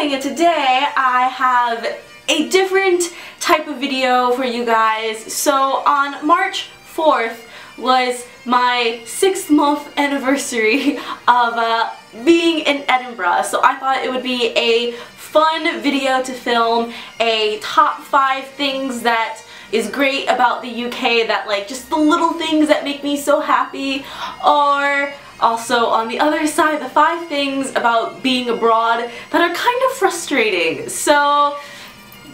morning! Today I have a different type of video for you guys. So on March 4th was my 6-month anniversary of being in Edinburgh, so I thought it would be a fun video to film, a top 5 things that is great about the UK, that like just the little things that make me so happy, or also on the other side, the 5 things about being abroad that are kind of frustrating. So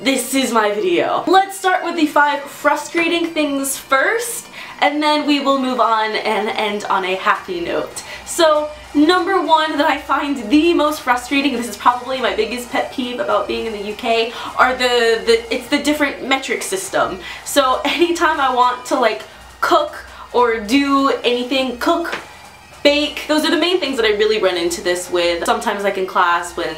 this is my video. Let's start with the 5 frustrating things first, and then we will move on and end on a happy note. So number 1 that I find the most frustrating, and this is probably my biggest pet peeve about being in the UK, are it's the different metric system. So anytime I want to like cook or do anything, cook, bake, those are the main things that I really run into this with. Sometimes like in class when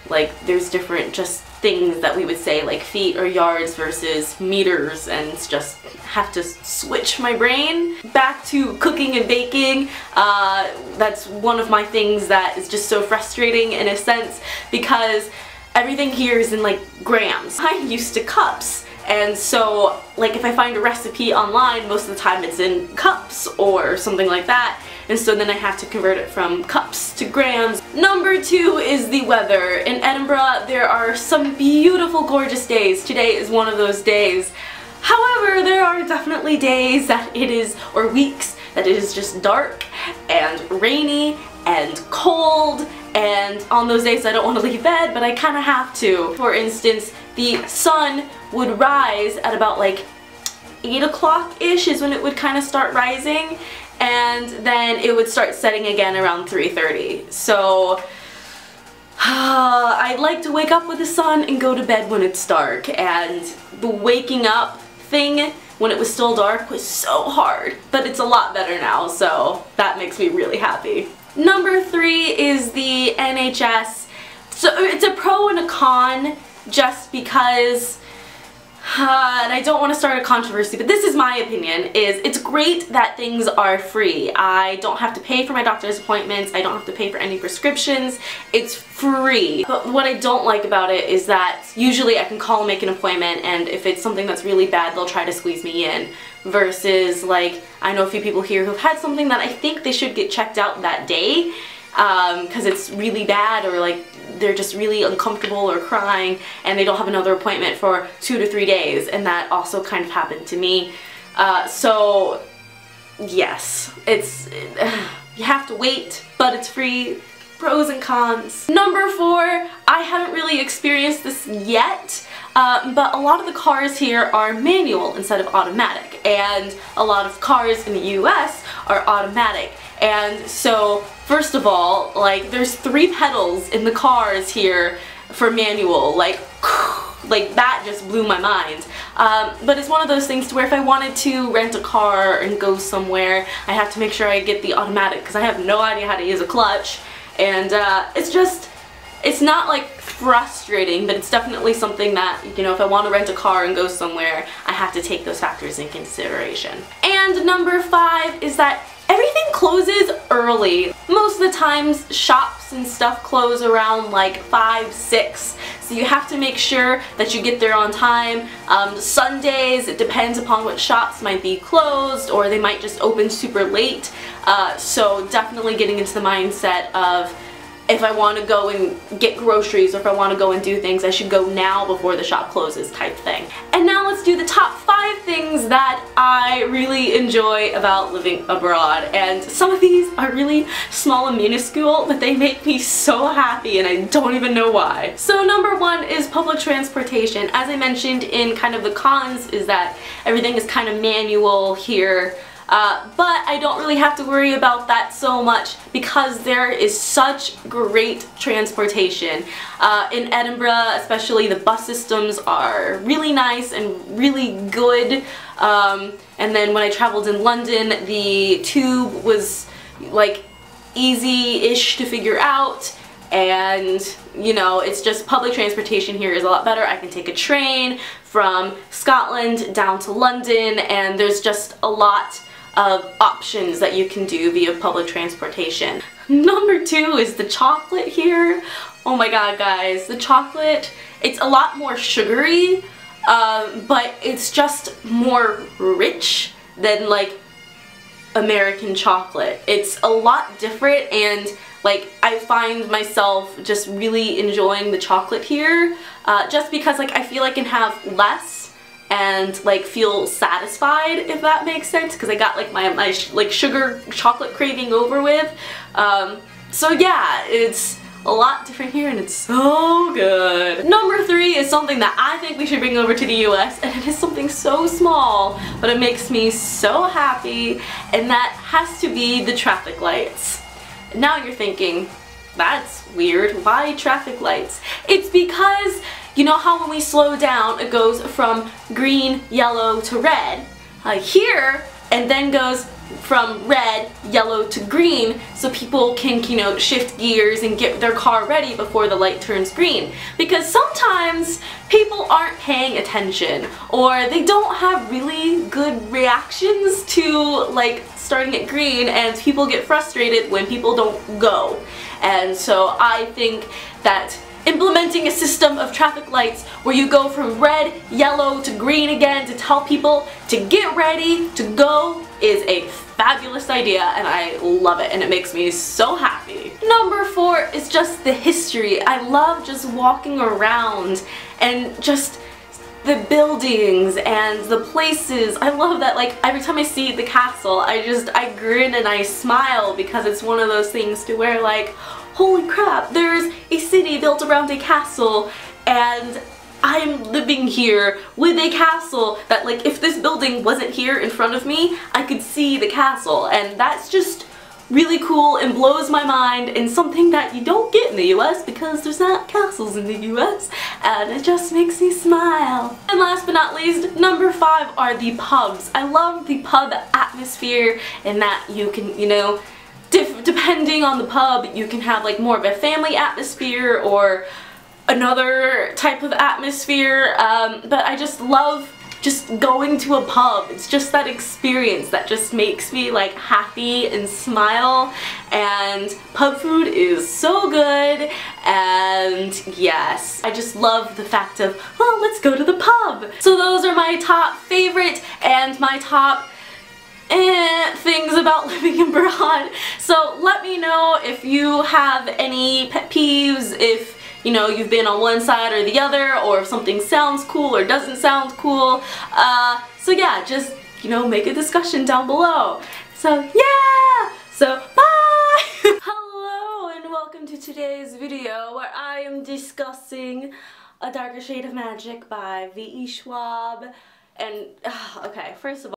like there's different just things that we would say like feet or yards versus meters, and it's just have to switch my brain. Back to cooking and baking, that's one of my things that is just so frustrating in a sense because everything here is in like grams. I'm used to cups, and so like if I find a recipe online, most of the time it's in cups or something like that, and so then I have to convert it from cups to grams. Number 2 is the weather. In Edinburgh there are some beautiful gorgeous days. Today is one of those days. However, there are definitely days that it is, or weeks, that it is just dark and rainy and cold, and on those days I don't want to leave bed, but I kind of have to. For instance, the sun would rise at about like 8 o'clock-ish is when it would kind of start rising, and then it would start setting again around 3:30. So I like to wake up with the sun and go to bed when it's dark, and the waking up thing when it was still dark was so hard, but it's a lot better now, so that makes me really happy. Number 3 is the NHS. So it's a pro and a con, just because and I don't want to start a controversy, but this is my opinion, is it's great that things are free. I don't have to pay for my doctor's appointments, I don't have to pay for any prescriptions, it's free. But what I don't like about it is that usually I can call and make an appointment, and if it's something that's really bad, they'll try to squeeze me in. Versus like, I know a few people here who've had something that I think they should get checked out that day, because it's really bad, or like they're just really uncomfortable or crying and they don't have another appointment for 2 to 3 days, and that also kind of happened to me. So yes, it's you have to wait, but it's free. Pros and cons. Number 4, I haven't really experienced this yet, but a lot of the cars here are manual instead of automatic, and a lot of cars in the US are automatic. And so first of all, like there's 3 pedals in the cars here for manual, like that just blew my mind. But it's one of those things to where if I wanted to rent a car and go somewhere, I have to make sure I get the automatic because I have no idea how to use a clutch, and it's not like frustrating, but it's definitely something that, you know, if I want to rent a car and go somewhere, I have to take those factors in consideration. And number 5 is that everything closes early. Most of the times shops and stuff close around like 5, 6, so you have to make sure that you get there on time. Sundays, it depends upon what shops might be closed, or they might just open super late, so definitely getting into the mindset of if I want to go and get groceries, or if I want to go and do things, I should go now before the shop closes type thing. And now let's do the top 5 things that I really enjoy about living abroad. And some of these are really small and minuscule, but they make me so happy, and I don't even know why. So number 1 is public transportation. As I mentioned in kind of the cons, is that everything is kind of manual here. But I don't really have to worry about that so much because there is such great transportation. In Edinburgh especially, the bus systems are really nice and really good. And then when I traveled in London, the tube was like easy-ish to figure out. And you know, it's just public transportation here is a lot better. I can take a train from Scotland down to London, and there's just a lot of options that you can do via public transportation. Number 2 is the chocolate here. Oh my god, guys, the chocolate, it's a lot more sugary, but it's just more rich than like American chocolate. It's a lot different, and like I find myself just really enjoying the chocolate here, just because like I feel I can have less and like feel satisfied, if that makes sense, because I got like my like sugar chocolate craving over with. So yeah, it's a lot different here and it's so good. Number 3 is something that I think we should bring over to the US, and it is something so small, but it makes me so happy, and that has to be the traffic lights. Now you're thinking, that's weird, why traffic lights? It's because, you know how when we slow down it goes from green, yellow to red? Here, and then goes from red, yellow to green, so people can, you know, shift gears and get their car ready before the light turns green. Because sometimes people aren't paying attention, or they don't have really good reactions to like starting at green, and people get frustrated when people don't go. And so I think that implementing a system of traffic lights where you go from red, yellow to green again to tell people to get ready to go is a fabulous idea, and I love it, and it makes me so happy. Number 4 is just the history. I love just walking around and just the buildings and the places. I love that, like, every time I see the castle, I grin and I smile, because it's one of those things to where, like, holy crap, there's a city built around a castle, and I'm living here with a castle that, like, if this building wasn't here in front of me, I could see the castle, and that's just really cool and blows my mind, and something that you don't get in the US because there's not castles in the US, and it just makes me smile. And last but not least, number 5 are the pubs. I love the pub atmosphere, and that you can, you know, depending on the pub, you can have like more of a family atmosphere or another type of atmosphere, but I just love just going to a pub. It's just that experience that just makes me like happy and smile, and pub food is so good, and yes, I just love the fact of, well, let's go to the pub. So those are my top favorite and my top things about living abroad. So let me know if you have any pet peeves, if you know you've been on one side or the other, or if something sounds cool or doesn't sound cool. So yeah, just, you know, make a discussion down below. So yeah! So bye! Hello and welcome to today's video where I am discussing A Darker Shade of Magic by V.E. Schwab. And, okay, first of all,